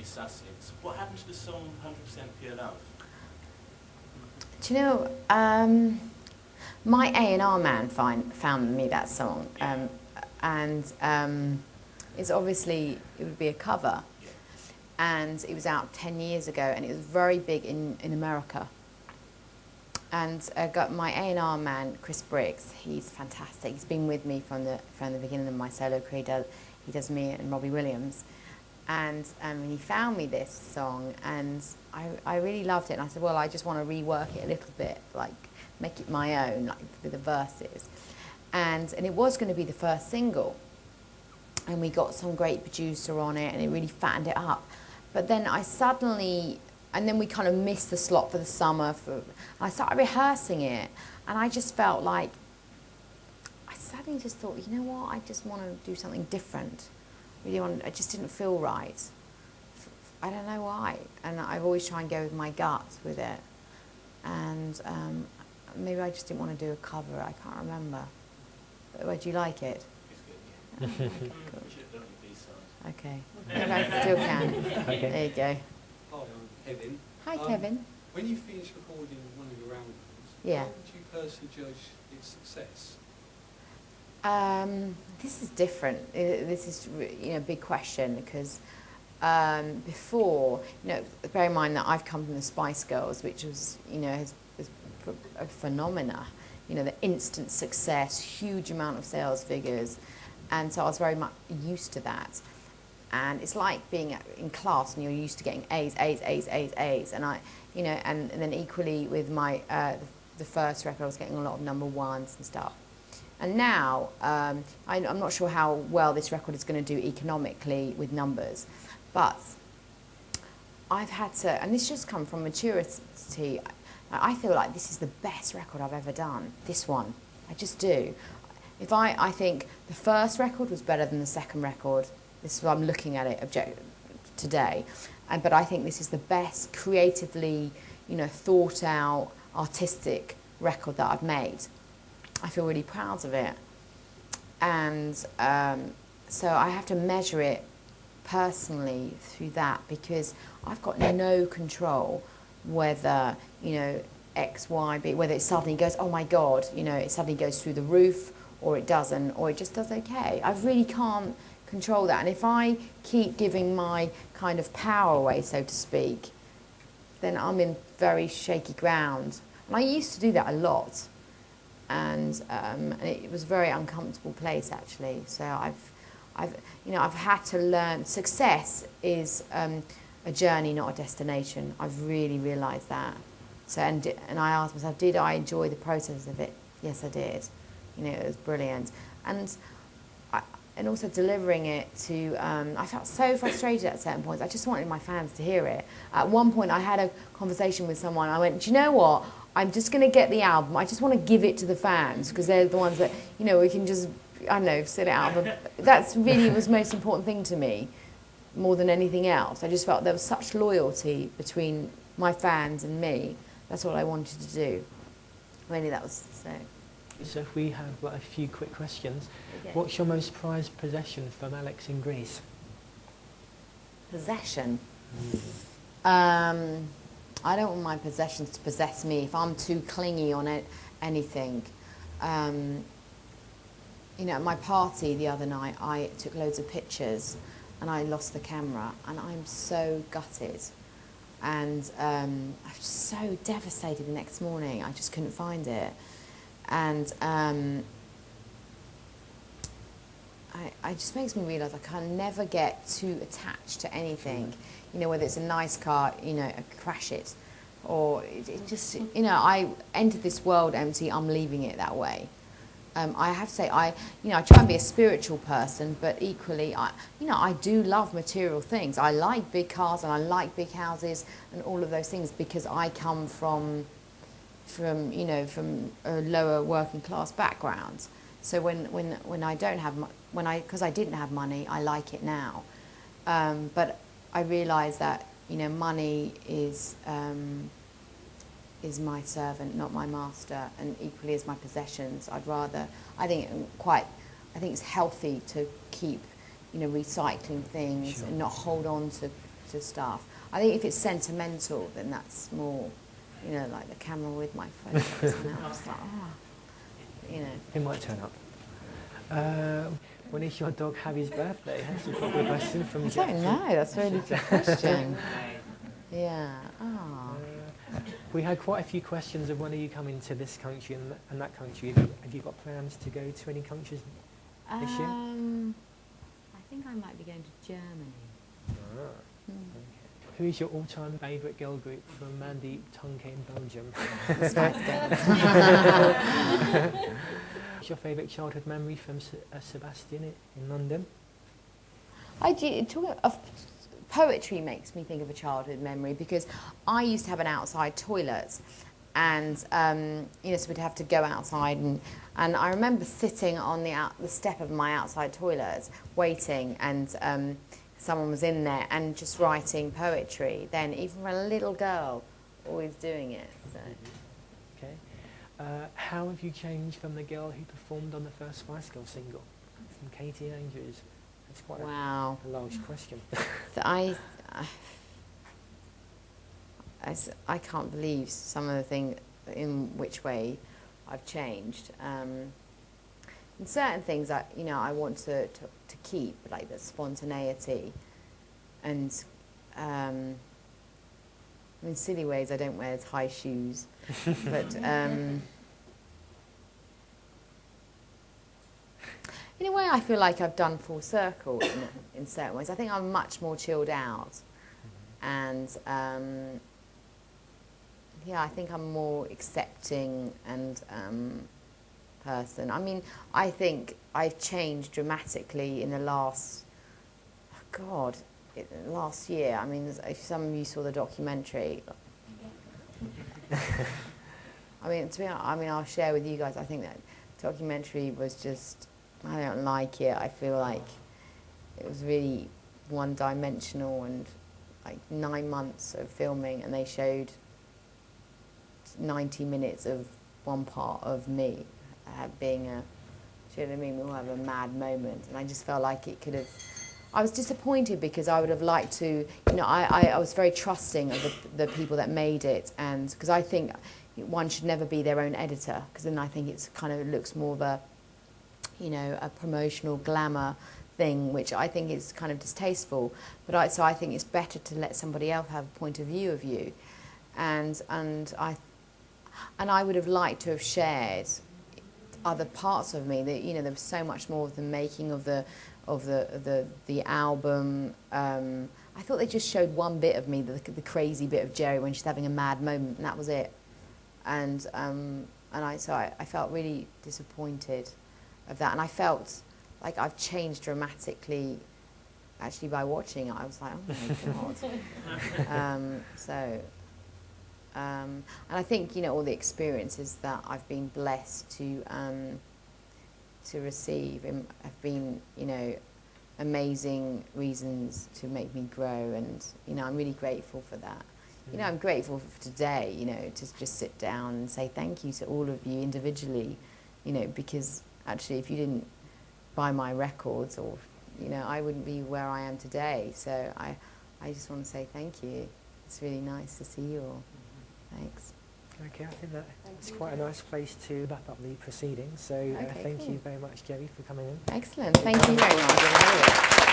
Sussex. What happened to the song 100% Pure Love? Do you know, my A&R man found me that song, and it's obviously, it would be a cover, and it was out 10 years ago, and it was very big in America. And got my A&R man, Chris Briggs. He's fantastic. He's been with me from the beginning of my solo career. He does me and Robbie Williams. And he found me this song, and I really loved it. And I said, well, I just want to rework it a little bit, like make it my own, like with the verses. And it was going to be the first single. And we got some great producer on it, and it really fattened it up. But then and then we kind of missed the slot for the summer. I started rehearsing it, and I just felt like, I suddenly just thought, you know what, I just want to do something different. It just didn't feel right. I don't know why. And I've always tried and go with my gut with it. And maybe I just didn't want to do a cover, I can't remember. But do you like it? It's good, yeah. Cool. We should have done the B-side. Okay. Maybe I still can. Okay. There you go. Hi, I'm Kevin. Hi, Kevin. When you finish recording one of your albums, Yeah. how would you personally judge its success? This is different. This is, a big question, because before, bear in mind that I've come from the Spice Girls, which was, is a phenomena. The instant success, huge amount of sales figures, and so I was very much used to that. And it's like being in class and you're used to getting A's, and and then equally with my the first record, I was getting a lot of number ones and stuff. And now, I'm not sure how well this record is going to do economically with numbers, but I've had to, and this just come from maturity, I feel like this is the best record I've ever done, this one. I just do. I think the first record was better than the second record. This is what I'm looking at it today. But I think this is the best creatively, thought out, artistic record that I've made. I feel really proud of it. And so I have to measure it personally through that, because I've got no control whether, X, Y, B, whether it suddenly goes, oh my God, it suddenly goes through the roof, or it doesn't, or it just does okay. I really can't control that. And if I keep giving my kind of power away, so to speak, then I'm in very shaky ground. And I used to do that a lot. And it was a very uncomfortable place, actually. So I've had to learn. Success is a journey, not a destination. I've really realised that. So and I asked myself, did I enjoy the process of it? Yes, I did. It was brilliant. And also delivering it to, I felt so frustrated at certain points. I just wanted my fans to hear it. At one point, I had a conversation with someone. I went, do you know what? I'm just going to get the album. I just want to give it to the fans, because they're the ones that, we can just, I don't know, sit it out. But that's really was the most important thing to me, more than anything else. I just felt there was such loyalty between my fans and me. That's what I wanted to do. Really, that was so. So if we have a few quick questions. Okay. What's your most prized possession from Alex in Greece? Possession? I don't want my possessions to possess me. If I'm too clingy on anything. At my party the other night, I took loads of pictures and I lost the camera, and I'm so gutted. And I was so devastated the next morning. I just couldn't find it. And it just makes me realise I can never get too attached to anything. Whether it's a nice car, I crash it. Or it just, I entered this world empty, I'm leaving it that way. I have to say, I try and be a spiritual person, but equally, I do love material things. I like big cars and I like big houses and all of those things, because I come from a lower working class background. So when I don't have, because I didn't have money, I like it now. But I realise that, money is my servant, not my master, and equally as my possessions. I think it's healthy to keep, recycling things, sure, and not hold on to to stuff. I think if it's sentimental, then that's more, you know, like the camera with my photos. And I was like, you know. It might turn up. When is your dog Harry's birthday? That's a proper question from I Jeff. don't know. That's a really good question. Yeah. Oh. We had quite a few questions of when are you coming to this country and that country. Have you got plans to go to any countries this year? I think I might be going to Germany. Ah. Who is your all-time favourite girl group from Mandy, Tonke in Belgium? Spice Girls. What's your favourite childhood memory from Sebastian in London? Talking of poetry makes me think of a childhood memory because I used to have an outside toilet, and you know, so we'd have to go outside, and I remember sitting on the step of my outside toilet waiting, and someone was in there and just writing poetry. Then, even for a little girl, always doing it. So. Okay. How have you changed from the girl who performed on the first Spice Girls single, from Katie Andrews? That's quite Wow. a large question. So I can't believe some of the things in which way I've changed. And certain things that, you know, I want to keep, like the spontaneity, and in silly ways I don't wear high shoes, but in a way I feel like I've done full circle in certain ways. I think I'm much more chilled out, and yeah, I think I'm more accepting and person. I mean, I think I've changed dramatically in the last, last year. I mean, if some of you saw the documentary, I mean, I'll share with you guys. I think that documentary was just, I don't like it. I feel like it was really one-dimensional, and like 9 months of filming, and they showed 90 minutes of one part of me being do you know what I mean? We all have a mad moment, and I just felt like it could have. I was disappointed because I would have liked to, you know, I was very trusting of the people that made it, and because I think one should never be their own editor, because then I think it's kind of looks more of a, you know, a promotional glamour thing, which I think is kind of distasteful. But so I think it's better to let somebody else have a point of view of you, and I would have liked to have shared other parts of me. That, you know, there was so much more of the making of the album. I thought they just showed one bit of me, the crazy bit of Geri when she's having a mad moment, and that was it. And I felt really disappointed of that, and I felt like I've changed dramatically. Actually, by watching it, I was like, oh my god. And I think, you know, all the experiences that I've been blessed to receive have been, you know, amazing reasons to make me grow, and, you know, I'm really grateful for that. You know, I'm grateful for today, you know, to just sit down and say thank you to all of you individually, you know, because actually if you didn't buy my records, or, you know, I wouldn't be where I am today. So I just want to say thank you. It's really nice to see you all. Thanks. Okay, I think that's quite a nice place to wrap up the proceedings. So Okay, thank cool. you very much, Geri, for coming in. Excellent. Thank you very much.